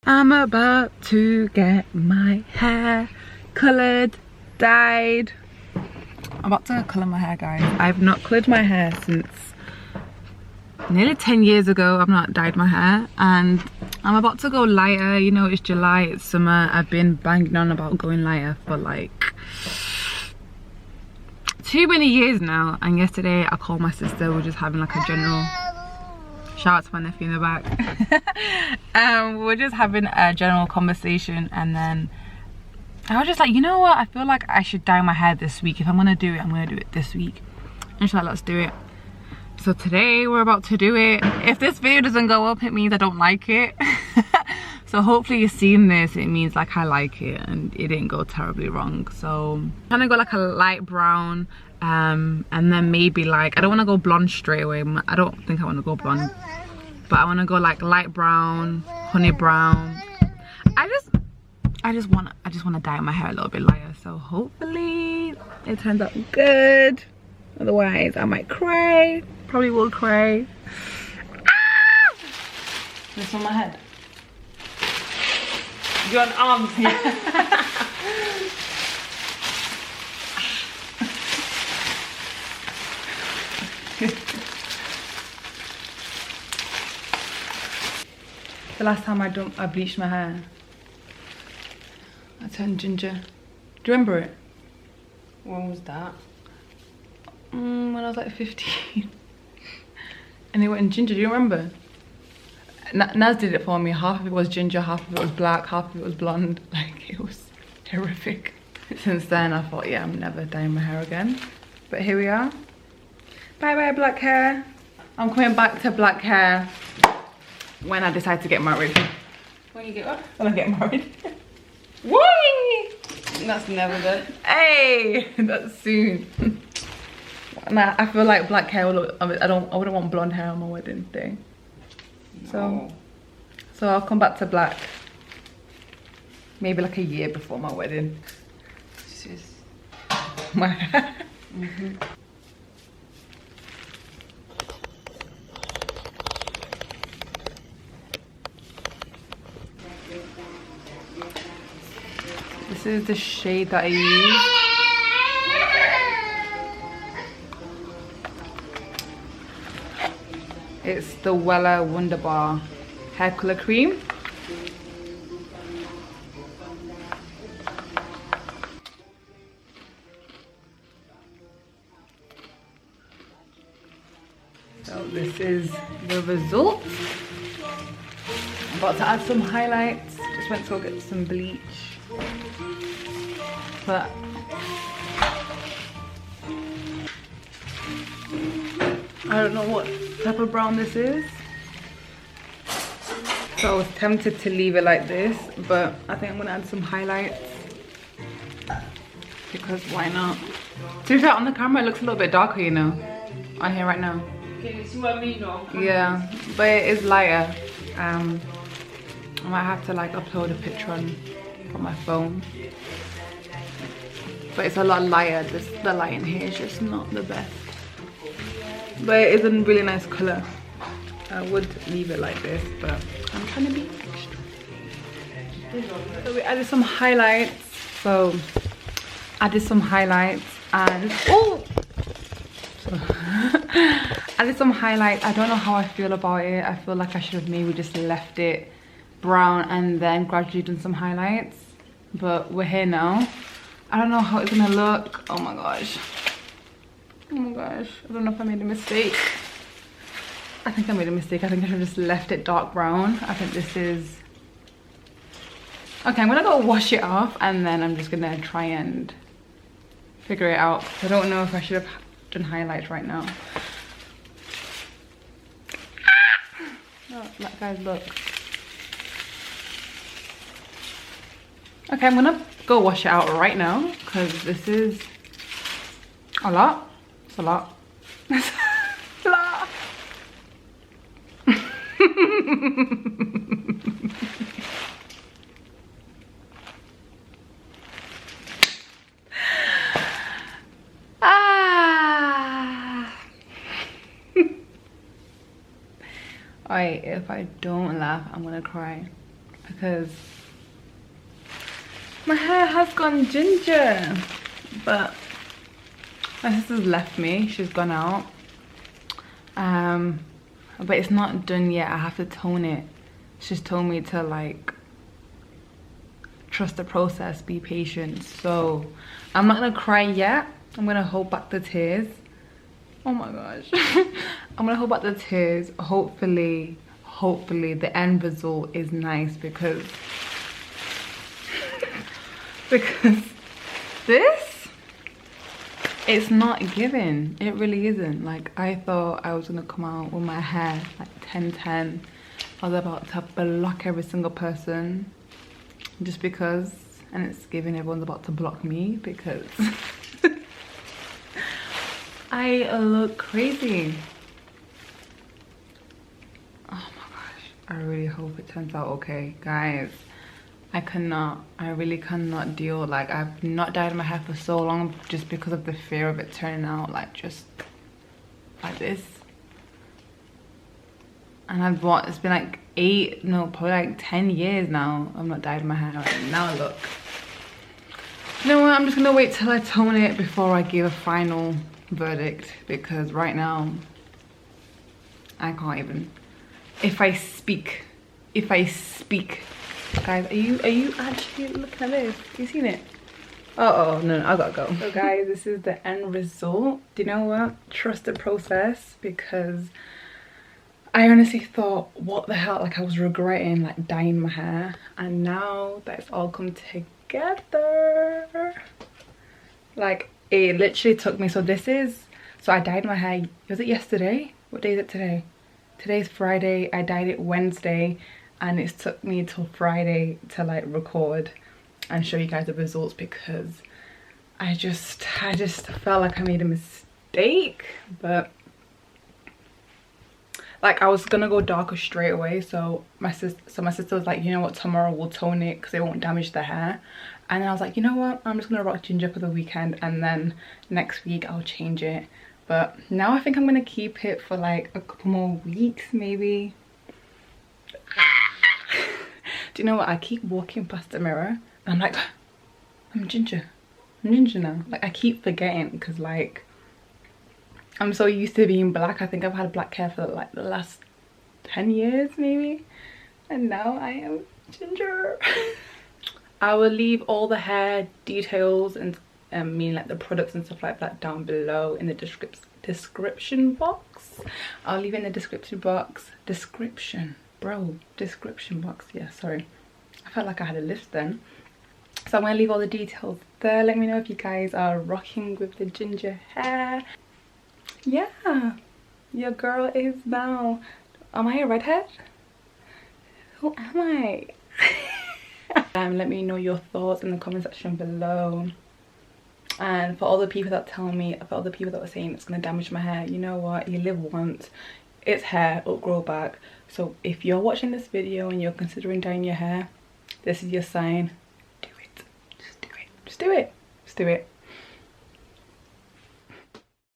I'm about to get my hair colored, dyed. I'm about to color my hair, guys. I've not colored my hair since nearly 10 years ago. I've not dyed my hair, and I'm about to go lighter. You know, it's July, it's summer. I've been banging on about going lighter for like too many years now, and yesterday I called my sister. We're just having like a general shout out to my nephew in the back. We're just having a general conversation, and then I was just like, you know what, I feel like I should dye my hair this week. If I'm gonna do it, I'm gonna do it this week. And she's like, let's do it. So today we're about to do it. If this video doesn't go up, it means I don't like it. So hopefully you've seen this, it means like I like it and it didn't go terribly wrong. So I'm trying to go like a light brown, and then maybe like, I don't want to go blonde straight away. I don't think I want to go blonde, but I want to go like light brown, honey brown. I just want to dye my hair a little bit lighter, so hopefully it turns out good. Otherwise I might cry, probably will cry. Ah! This on my head. You want arms here? The last time I bleached my hair, I turned ginger. Do you remember it? When was that? When I was like 15. And it went ginger, do you remember? Naz did it for me. Half of it was ginger, half of it was black, half of it was blonde. Like, it was horrific. Since then I thought, yeah, I'm never dyeing my hair again. But here we are. Bye bye black hair. I'm coming back to black hair when I decide to get married. When you get what? When I get married. Whee! That's never good. Hey, that's soon. Nah, I feel like black hair will look, I wouldn't want blonde hair on my wedding day. No. So I'll come back to black maybe like a year before my wedding. This is My hair. This is the shade that I use. It's the Wella Wonderbar hair color cream. So this is the result. I'm about to add some highlights. Just went to go get some bleach. But I don't know what type of brown this is. So I was tempted to leave it like this, but I think I'm gonna add some highlights because why not? To be fair, on the camera it looks a little bit darker, you know, on here right now. Can you see what I mean? No, Yeah, but it is lighter. I might have to like upload a picture on my phone. But it's a lot lighter. The light in here is just not the best. But it is a really nice colour. I would leave it like this, but I'm trying to be extra. So we added some highlights. So added some highlights and added some highlights. I don't know how I feel about it. I feel like I should have maybe just left it brown and then gradually done some highlights. But we're here now. I don't know how it's gonna look. Oh my gosh. Oh my gosh. I don't know if I made a mistake. I think I made a mistake. I think I should have just left it dark brown. I think this is... Okay, I'm gonna go wash it off and then I'm just gonna try and figure it out. I don't know if I should have done highlights right now. Oh, that guys, look. Okay, I'm gonna go wash it out right now because this is a lot. It's a lot. It's a lot. if I don't laugh, I'm gonna cry because my hair has gone ginger. But my sister's left me, she's gone out. But it's not done yet. I have to tone it. She's told me to like trust the process, be patient. So I'm not gonna cry yet. I'm gonna hold back the tears. Oh my gosh. I'm gonna hold back the tears. Hopefully the end result is nice because this, it's not giving. It really isn't. Like, I thought I was gonna come out with my hair like 10-10. I was about to block every single person just because, and it's giving everyone's about to block me because I look crazy. Oh my gosh, I really hope it turns out okay, guys. I really cannot deal. Like, I've not dyed my hair for so long just because of the fear of it turning out like just like this. And it's been like probably like 10 years now I've not dyed my hair. Right, now look. You know what, I'm just gonna wait till I tone it before I give a final verdict, because right now I can't even. If I speak, guys, are you actually looking at this? You seen it? Oh no, I gotta go. So guys, this is the end result. Do you know what? Trust the process, because I honestly thought, what the hell, like I was regretting like dyeing my hair, and now that it's all come together, like it literally took me, so I dyed my hair, was it yesterday? What day is it today? Today's Friday. I dyed it Wednesday, and it took me till Friday to like record and show you guys the results, because I just felt like I made a mistake. But like, I was gonna go darker straight away, so my sister was like, you know what, tomorrow we'll tone it because it won't damage the hair. And then I was like, you know what, I'm just gonna rock ginger for the weekend, and then next week I'll change it. But now I think I'm gonna keep it for like a couple more weeks maybe. Do you know what, I keep walking past the mirror and I'm like, I'm ginger now. Like, I keep forgetting, because like I'm so used to being black. I think I've had black hair for like the last 10 years maybe, and now I am ginger. I will leave all the hair details and meaning like the products and stuff like that down below in the description box. I'll leave it in the description box. Description box, yeah, sorry, I felt like I had a list then. So I'm gonna leave all the details there. Let me know if you guys are rocking with the ginger hair. Yeah, your girl is now, am I a redhead? Who am I? Let me know your thoughts in the comment section below. And for all the people that tell me, for all the people that were saying it's gonna damage my hair, you know what, you live once, it's hair, it'll grow back. So if you're watching this video and you're considering dyeing your hair, this is your sign. Do it. Just do it.